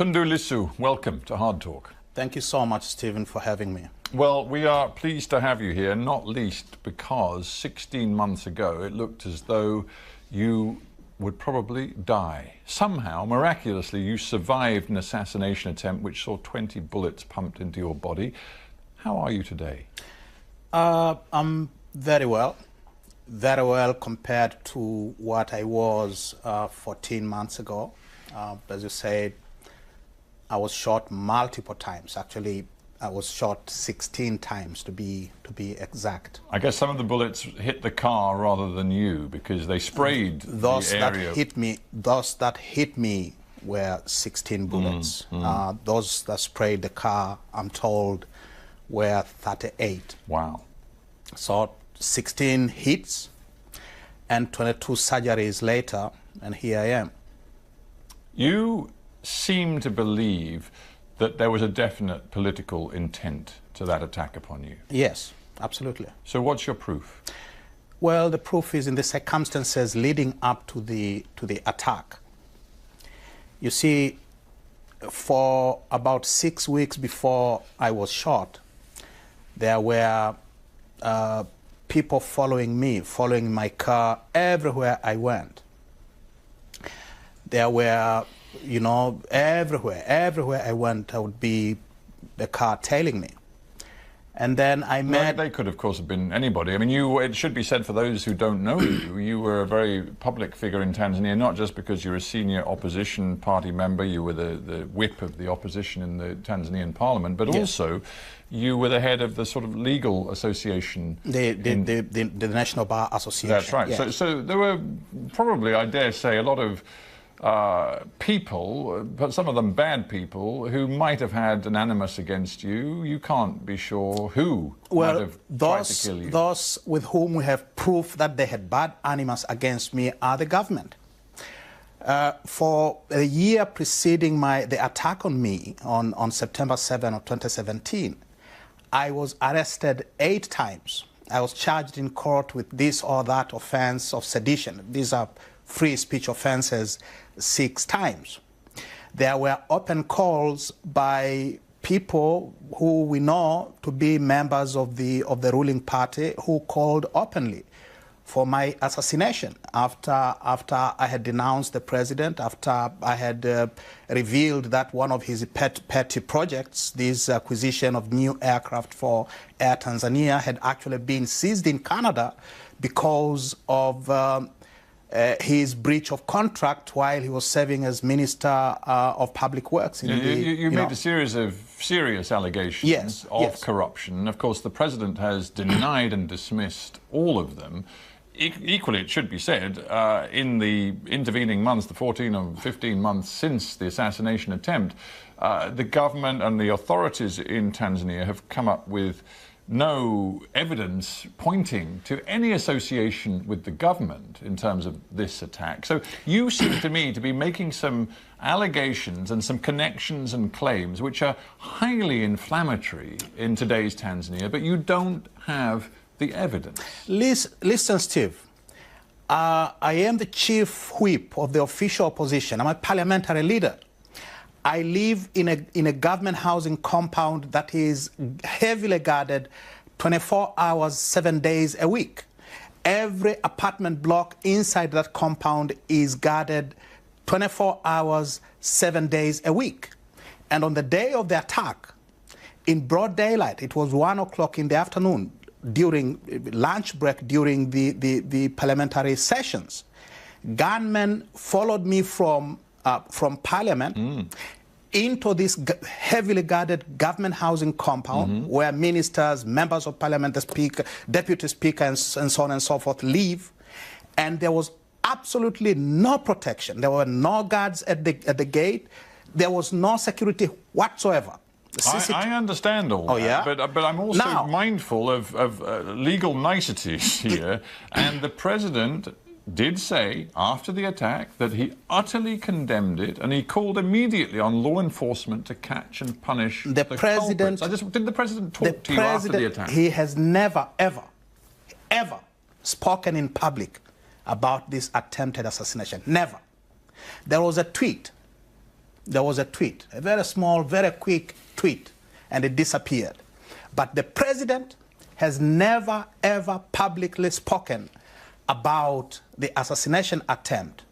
TUNDU LISSU, welcome to Hard Talk. Thank you so much, Stephen, for having me. Well, we are pleased to have you here, not least because 16 months ago it looked as though you would probably die. Somehow, miraculously, you survived an assassination attempt which saw 20 bullets pumped into your body. How are you today? I'm very well compared to what I was 14 months ago. As you said, I was shot multiple times. Actually, I was shot 16 times to be exact. I guess some of the bullets hit the car rather than you because they sprayed those the area. Those that hit me were 16 bullets. Those that sprayed the car, I'm told, were 38. Wow. So 16 hits and 22 surgeries later, and here I am. You seem to believe that there was a definite political intent to that attack upon you. Yes, absolutely. So what's your proof? Well, the proof is in the circumstances leading up to the attack. You see, for about 6 weeks before I was shot, there were people following me, following my car everywhere I went. There were, you know, everywhere I went, there would be the car tailing me. And then I met... They could, of course, have been anybody. I mean, it should be said for those who don't know you, you were a very public figure in Tanzania, not just because you're a senior opposition party member, you were the whip of the opposition in the Tanzanian parliament, but also you were the head of the sort of legal association. The National Bar Association. That's right. Yes. So there were probably, I dare say, a lot of people, but some of them bad people, who might have had an animus against you. You can't be sure who might have tried to kill you. Those with whom we have proof that they had bad animus against me are the government. For a year preceding the attack on me on September 7 of 2017, I was arrested 8 times. I was charged in court with this or that offense of sedition. These are free speech offenses 6 times. There were open calls by people who we know to be members of the ruling party who called openly for my assassination after I had denounced the president, after I had revealed that one of his petty projects, this acquisition of new aircraft for Air Tanzania, had actually been seized in Canada because of his breach of contract while he was serving as Minister of Public Works. You made a series of serious allegations of corruption. Of course, the President has denied and dismissed all of them. Equally, it should be said, in the intervening months, the 14 or 15 months since the assassination attempt, the government and the authorities in Tanzania have come up with no evidence pointing to any association with the government in terms of this attack. So you seem to me to be making some allegations and some connections and claims which are highly inflammatory in today's Tanzania, but you don't have the evidence. Listen, Steve. I am the chief whip of the official opposition. I'm a parliamentary leader. I live in a government housing compound that is heavily guarded 24 hours, 7 days a week. Every apartment block inside that compound is guarded 24 hours, 7 days a week. And on the day of the attack, in broad daylight, it was 1 o'clock in the afternoon, during lunch break, during the parliamentary sessions, gunmen followed me from Parliament into this heavily guarded government housing compound where ministers, members of Parliament, the Speaker, Deputy Speaker, and so on and so forth live. And there was absolutely no protection. There were no guards at the gate. There was no security whatsoever. I understand all that, but I'm also mindful of legal niceties here. And the President did say after the attack that he utterly condemned it, and he called immediately on law enforcement to catch and punish the culprits. Did the President talk to you after the attack? He has never, ever spoken in public about this attempted assassination. Never. There was a tweet there was a tweet, a very small, very quick tweet, and it disappeared. But the president has never, ever publicly spoken about the assassination attempt.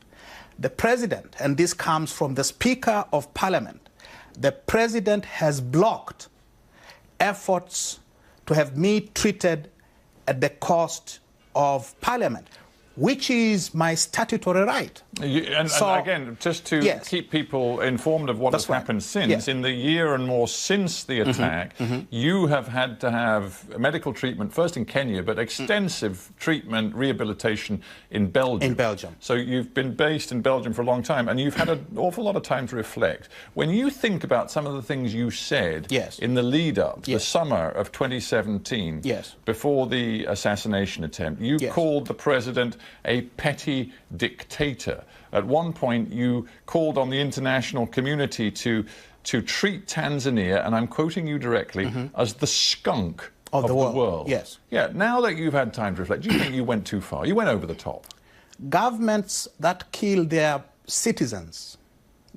The president, and this comes from the Speaker of Parliament, the president has blocked efforts to have me treated at the cost of Parliament, which is my statutory right. And again, just to keep people informed of what has happened since, in the year and more since the attack, you have had to have medical treatment, first in Kenya, but extensive treatment, rehabilitation in Belgium. In Belgium. So you've been based in Belgium for a long time, and you've had an awful lot of time to reflect. When you think about some of the things you said in the lead-up, the summer of 2017, before the assassination attempt, you called the president a petty dictator. At one point, you called on the international community to treat Tanzania, and I'm quoting you directly, as the skunk of the world. Yes. Yeah, now that you've had time to reflect, do you think you went too far? You went over the top. Governments that kill their citizens,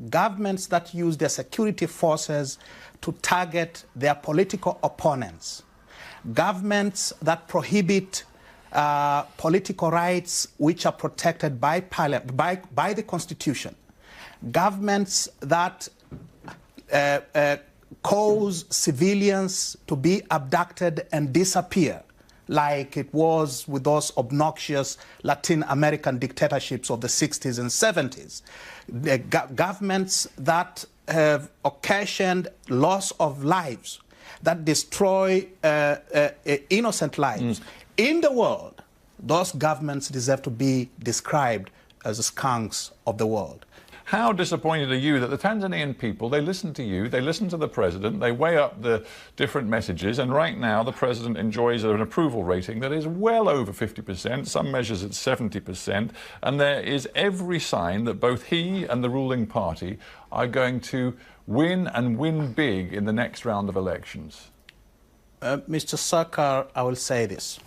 governments that use their security forces to target their political opponents, governments that prohibit political rights which are protected by the Constitution, governments that cause civilians to be abducted and disappear, like it was with those obnoxious Latin American dictatorships of the 60s and 70s, governments that have occasioned loss of lives, that destroy innocent lives. In the world, those governments deserve to be described as the skunks of the world. How disappointed are you that the Tanzanian people, they listen to you, they listen to the president, they weigh up the different messages, and right now the president enjoys an approval rating that is well over 50%, some measures at 70%, and there is every sign that both he and the ruling party are going to win, and win big, in the next round of elections? Mr. Sarkar, I will say this.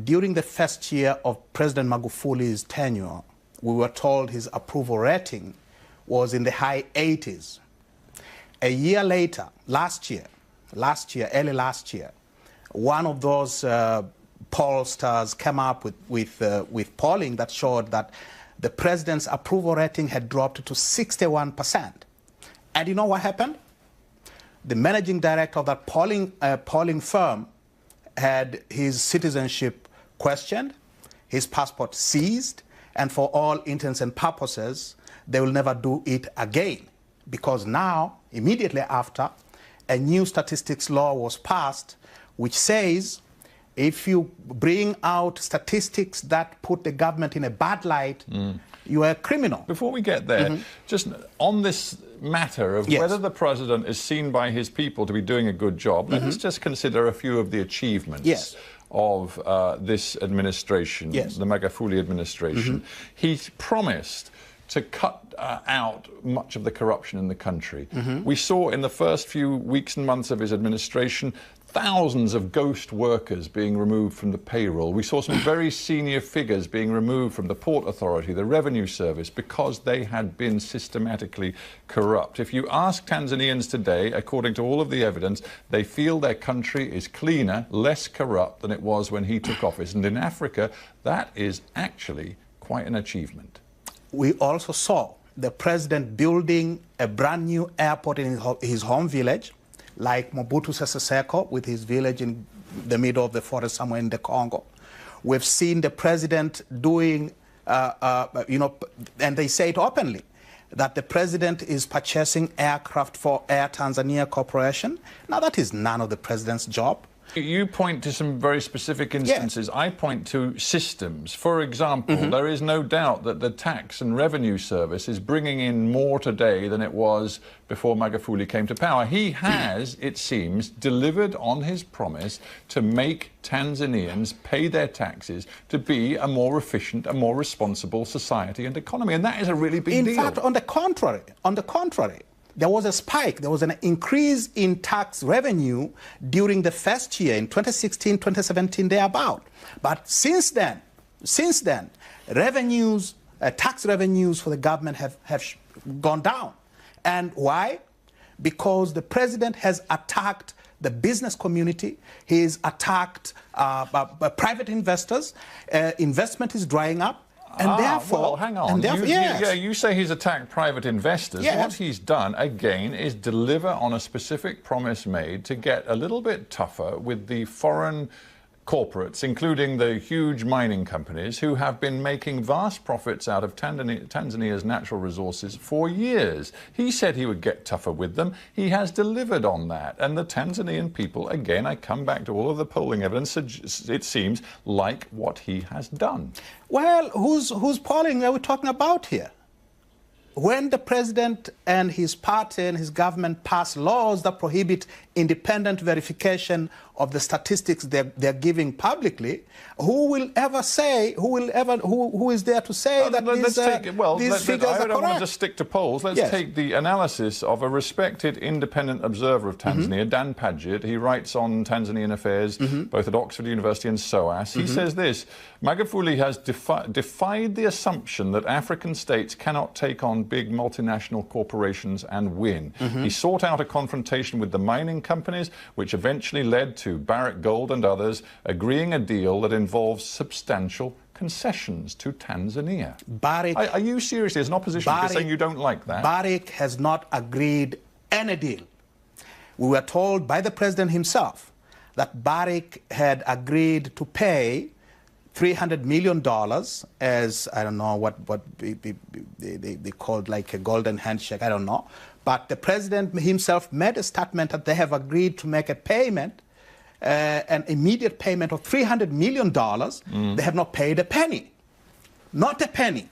During the first year of President Magufuli's tenure, we were told his approval rating was in the high 80s. A year later, early last year, one of those pollsters came up with polling that showed that the president's approval rating had dropped to 61%. And you know what happened? The managing director of that polling firm had his citizenship questioned, his passport seized, and for all intents and purposes, they will never do it again. Because now, immediately after, a new statistics law was passed which says if you bring out statistics that put the government in a bad light, you are a criminal. Before we get there, just on this matter of whether the president is seen by his people to be doing a good job, let's just consider a few of the achievements of this administration, the Magufuli administration. He's promised to cut out much of the corruption in the country. We saw in the first few weeks and months of his administration thousands of ghost workers being removed from the payroll. We saw some very senior figures being removed from the Port Authority, the Revenue Service, because they had been systematically corrupt. If you ask Tanzanians today, according to all of the evidence, they feel their country is cleaner, less corrupt than it was when he took office. And in Africa, that is actually quite an achievement. We also saw the president building a brand new airport in his home village, like Mobutu Sese Seko with his village in the middle of the forest somewhere in the Congo. We've seen the president doing, and they say it openly, that the president is purchasing aircraft for Air Tanzania Corporation. Now, that is none of the president's job. You point to some very specific instances. I point to systems. For example, there is no doubt that the Tax and Revenue Service is bringing in more today than it was before Magufuli came to power. He has, it seems, delivered on his promise to make Tanzanians pay their taxes to be a more efficient, a more responsible society and economy. And that is a really big deal. In fact, on the contrary, there was a spike, there was an increase in tax revenue during the first year in 2016, 2017, thereabout. But since then, revenues tax revenues for the government have gone down. And why? Because the president has attacked the business community. He's attacked private investors. Investment is drying up. And therefore, well, hang on. You say he's attacked private investors. Yes. What he's done, again, is deliver on a specific promise made to get a little bit tougher with the foreign corporates, including the huge mining companies, who have been making vast profits out of Tanzania's natural resources for years. He said he would get tougher with them. He has delivered on that. And the Tanzanian people, again, I come back to all of the polling evidence, it seems, like what he has done. Well, whose polling are we talking about here? When the president and his party and his government pass laws that prohibit independent verification of the statistics they're giving publicly, who is there to say that these figures are correct? I don't want to just stick to polls. Let's take the analysis of a respected independent observer of Tanzania, Dan Padgett. He writes on Tanzanian affairs, both at Oxford University and SOAS. He says this: Magufuli has defied the assumption that African states cannot take on big multinational corporations and win. He sought out a confrontation with the mining companies, which eventually led to Barrick Gold and others agreeing a deal that involves substantial concessions to Tanzania. Are you seriously, as an opposition, saying you don't like that? Barrick has not agreed any deal. We were told by the president himself that Barrick had agreed to pay $300 million as, I don't know what they called, like a golden handshake, I don't know. But the president himself made a statement that they have agreed to make a payment, an immediate payment of $300 million. They have not paid a penny. Not a penny.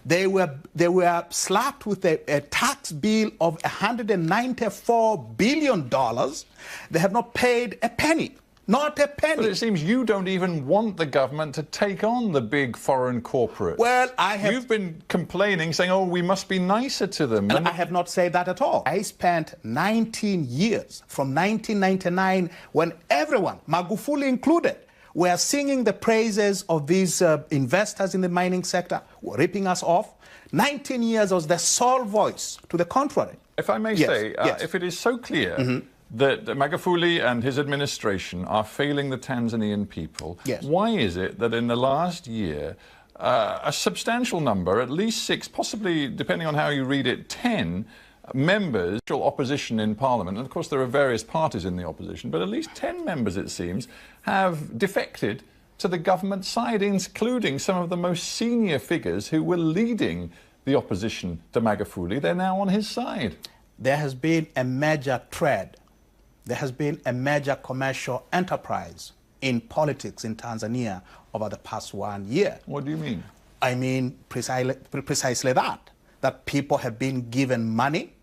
They were slapped with a tax bill of $194 billion. They have not paid a penny. Not a penny. But it seems you don't even want the government to take on the big foreign corporates. Well, You've been complaining, saying, oh, we must be nicer to them. And I have not said that at all. I spent 19 years, from 1999, when everyone, Magufuli included, were singing the praises of these investors in the mining sector, were ripping us off. 19 years was the sole voice to the contrary. If I may say, if it is so clear that Magufuli and his administration are failing the Tanzanian people, why is it that in the last year, a substantial number, at least 6, possibly, depending on how you read it, 10 members, opposition in Parliament, and of course there are various parties in the opposition, but at least 10 members, it seems, have defected to the government side, including some of the most senior figures who were leading the opposition to Magufuli. They're now on his side. There has been a major trend. There has been a major commercial enterprise in politics in Tanzania over the past 1 year. What do you mean? I mean precisely that people have been given money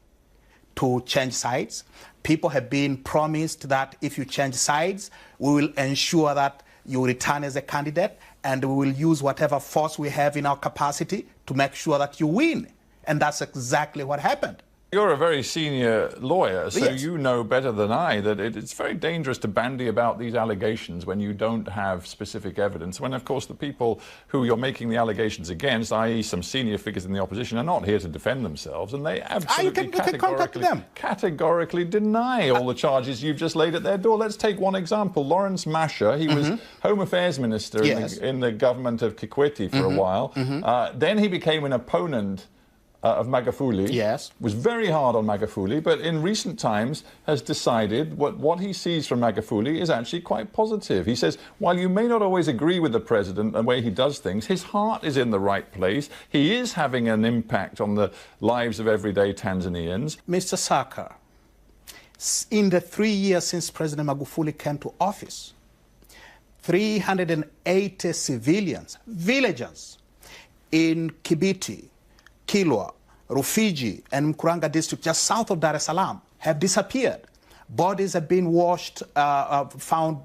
to change sides. People have been promised that if you change sides, we will ensure that you return as a candidate, and we will use whatever force we have in our capacity to make sure that you win. And that's exactly what happened. You're a very senior lawyer, so you know better than I that it's very dangerous to bandy about these allegations when you don't have specific evidence, when, of course, the people who you're making the allegations against, i.e. some senior figures in the opposition, are not here to defend themselves, and they absolutely categorically deny all the charges you've just laid at their door. Let's take one example. Lawrence Masha, he was Home Affairs Minister in the government of Kikwete for a while. Then he became an opponent of Magufuli, was very hard on Magufuli, but in recent times has decided what he sees from Magufuli is actually quite positive. He says, while you may not always agree with the president and the way he does things, his heart is in the right place. He is having an impact on the lives of everyday Tanzanians. Mr. Saka, in the 3 years since President Magufuli came to office, 380 civilians, villagers in Kibiti, Kilwa, Rufiji, and Mkuranga district, just south of Dar es Salaam, have disappeared. Bodies have been washed, found,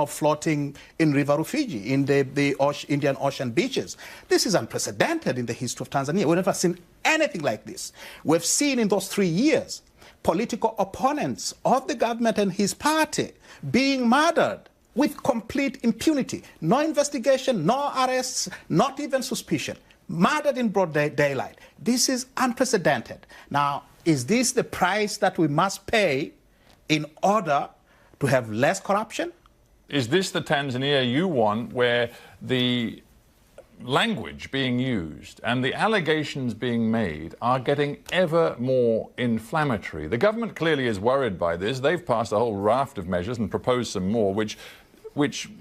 floating in River Rufiji, in the Indian Ocean beaches. This is unprecedented in the history of Tanzania. We've never seen anything like this. We've seen in those 3 years political opponents of the government and his party being murdered with complete impunity. No investigation, no arrests, not even suspicion. murdered in broad daylight. This is unprecedented. Now, is this the price that we must pay in order to have less corruption? Is this the Tanzania you want, where the language being used and the allegations being made are getting ever more inflammatory? The government clearly is worried by this. They've passed a whole raft of measures and proposed some more, which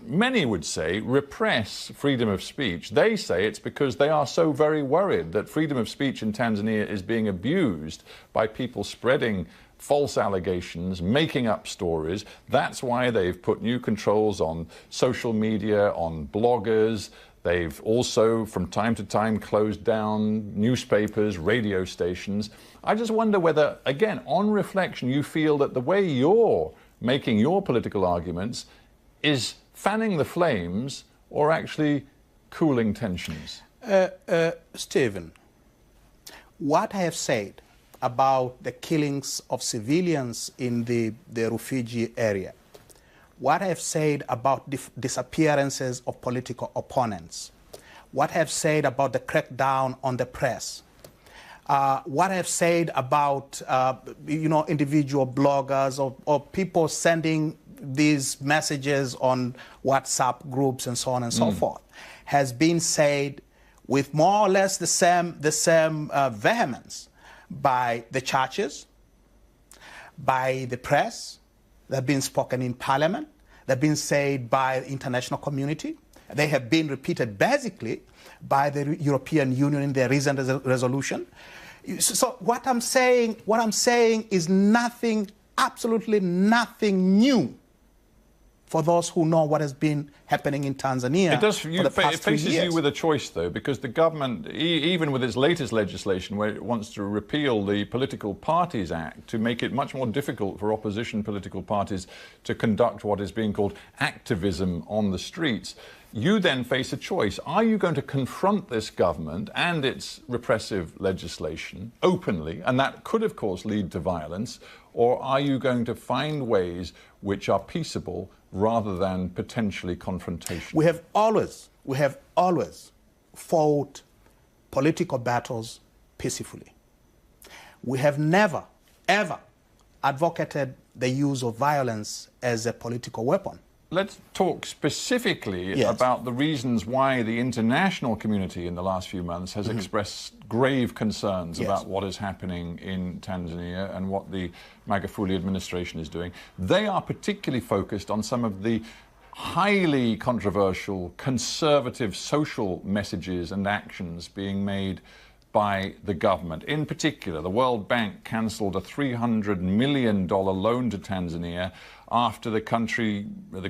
many would say repress freedom of speech. They say it's because they are so very worried that freedom of speech in Tanzania is being abused by people spreading false allegations, making up stories. That's why they've put new controls on social media, on bloggers. They've also, from time to time, closed down newspapers, radio stations. I just wonder whether, again, on reflection, you feel that the way you're making your political arguments is fanning the flames or actually cooling tensions? Stephen, what I have said about the killings of civilians in the refugee area, what I have said about disappearances of political opponents, what I have said about the crackdown on the press, what I have said about individual bloggers or people sending these messages on WhatsApp groups and so on and so forth, has been said with more or less the same vehemence by the churches, by the press. They've been spoken in Parliament. They've been said by the international community. They have been repeated basically by the European Union in their recent resolution. So what I'm saying is nothing, absolutely nothing new for those who know what has been happening in Tanzania. It faces you with a choice, though, because the government, even with its latest legislation, where it wants to repeal the Political Parties Act to make it much more difficult for opposition political parties to conduct what is being called activism on the streets, you then face a choice. Are you going to confront this government and its repressive legislation openly, and that could, of course, lead to violence, or are you going to find ways which are peaceable rather than potentially confrontational? We have always fought political battles peacefully. We have never, ever advocated the use of violence as a political weapon. Let's talk specifically about the reasons why the international community in the last few months has expressed grave concerns about what is happening in Tanzania and what the Magufuli administration is doing. They are particularly focused on some of the highly controversial conservative social messages and actions being made by the government. In particular, the World Bank cancelled a $300 million loan to Tanzania after the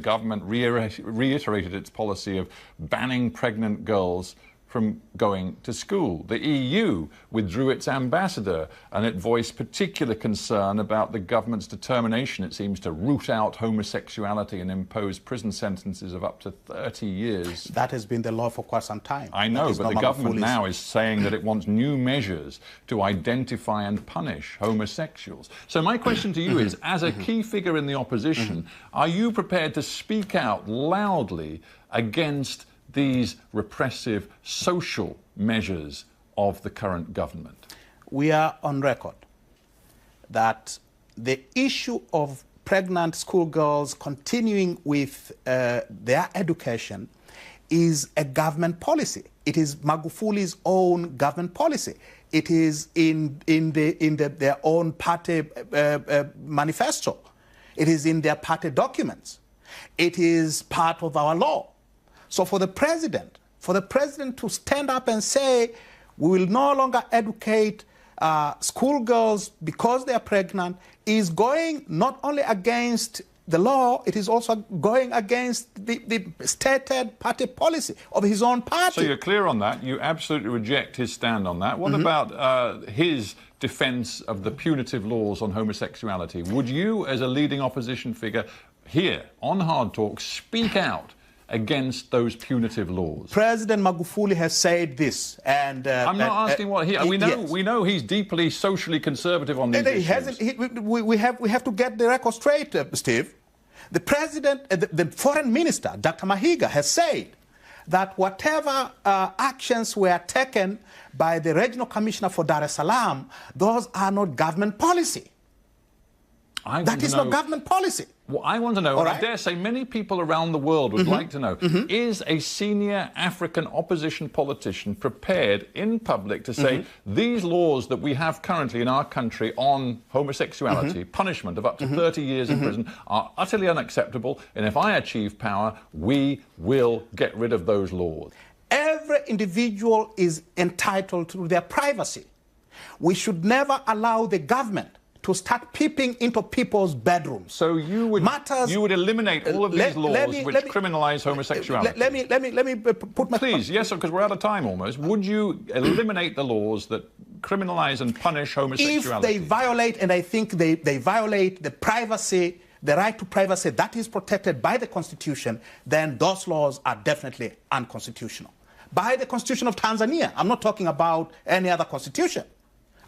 government reiterated its policy of banning pregnant girls from going to school. The EU withdrew its ambassador, and it voiced particular concern about the government's determination, it seems, to root out homosexuality and impose prison sentences of up to 30 years. That has been the law for quite some time. I know, but the government now is saying that it wants new measures to identify and punish homosexuals. So my question to you is, as a key figure in the opposition, are you prepared to speak out loudly against these repressive social measures of the current government? We are on record that the issue of pregnant schoolgirls continuing with their education is a government policy. It is Magufuli's own government policy. It is in their own party manifesto. It is in their party documents. It is part of our law. So for the president to stand up and say, we will no longer educate schoolgirls because they are pregnant, is going not only against the law, it is also going against the stated party policy of his own party. So you're clear on that. You absolutely reject his stand on that. What about his defense of the punitive laws on homosexuality? Would you, as a leading opposition figure here on Hard Talk, speak out against those punitive laws? President Magufuli has said this, and I'm not asking what he. We know he's deeply socially conservative on these issues. We have to get the record straight, Steve. The president, the foreign minister, Dr. Mahiga, has said that whatever actions were taken by the Regional Commissioner for Dar es Salaam, those are not government policy. That is not government policy. Well, I want to know, and I dare say many people around the world would like to know, is a senior African opposition politician prepared in public to say these laws that we have currently in our country on homosexuality, punishment of up to 30 years in prison, are utterly unacceptable, and if I achieve power, we will get rid of those laws? Every individual is entitled to their privacy. We should never allow the government to start peeping into people's bedrooms. So you would eliminate all of these laws which criminalize homosexuality. Let me put my... Please, yes, because we're out of time almost. Would you eliminate the laws that criminalize and punish homosexuality? If they violate, and I think they violate the privacy, the right to privacy that is protected by the Constitution, then those laws are definitely unconstitutional. By the Constitution of Tanzania, I'm not talking about any other constitution.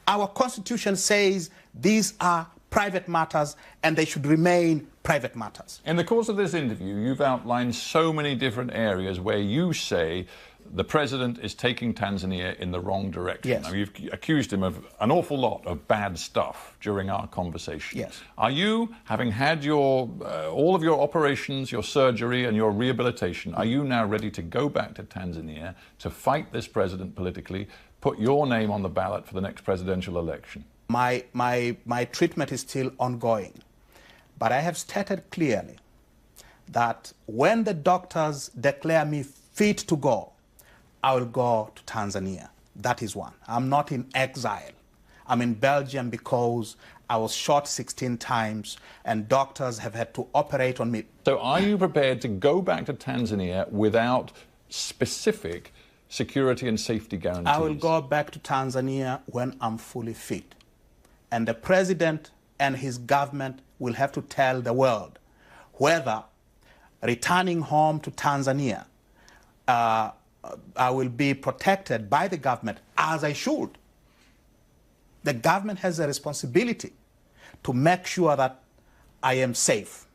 Our Constitution says these are private matters and they should remain private matters. In the course of this interview, you've outlined so many different areas where you say the president is taking Tanzania in the wrong direction. Yes. Now, you've accused him of an awful lot of bad stuff during our conversation. Yes. Are you, having had your all of your operations, your surgery and your rehabilitation, are you now ready to go back to Tanzania to fight this president politically, put your name on the ballot for the next presidential election? My treatment is still ongoing, but I have stated clearly that when the doctors declare me fit to go, I will go to Tanzania. That is one. I'm not in exile. I'm in Belgium because I was shot 16 times and doctors have had to operate on me. So are you prepared to go back to Tanzania without specific security and safety guarantees? I will go back to Tanzania when I'm fully fit. And the president and his government will have to tell the world whether returning home to Tanzania I will be protected by the government, as I should. The government has a responsibility to make sure that I am safe.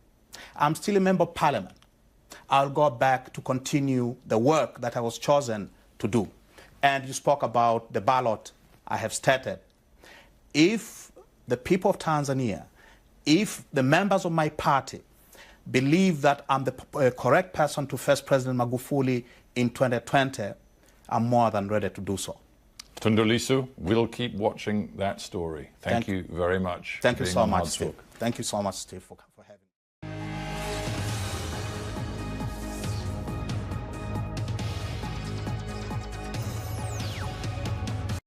I'm still a member of parliament. I'll go back to continue the work that I was chosen to do. And you spoke about the ballot. I have stated, if the people of Tanzania, if the members of my party believe that I'm the correct person to face President Magufuli in 2020, I'm more than ready to do so. Tundu Lissu, we'll keep watching that story. Thank you very much. Thank you so much, Steve. Thank you so much, Steve, for coming.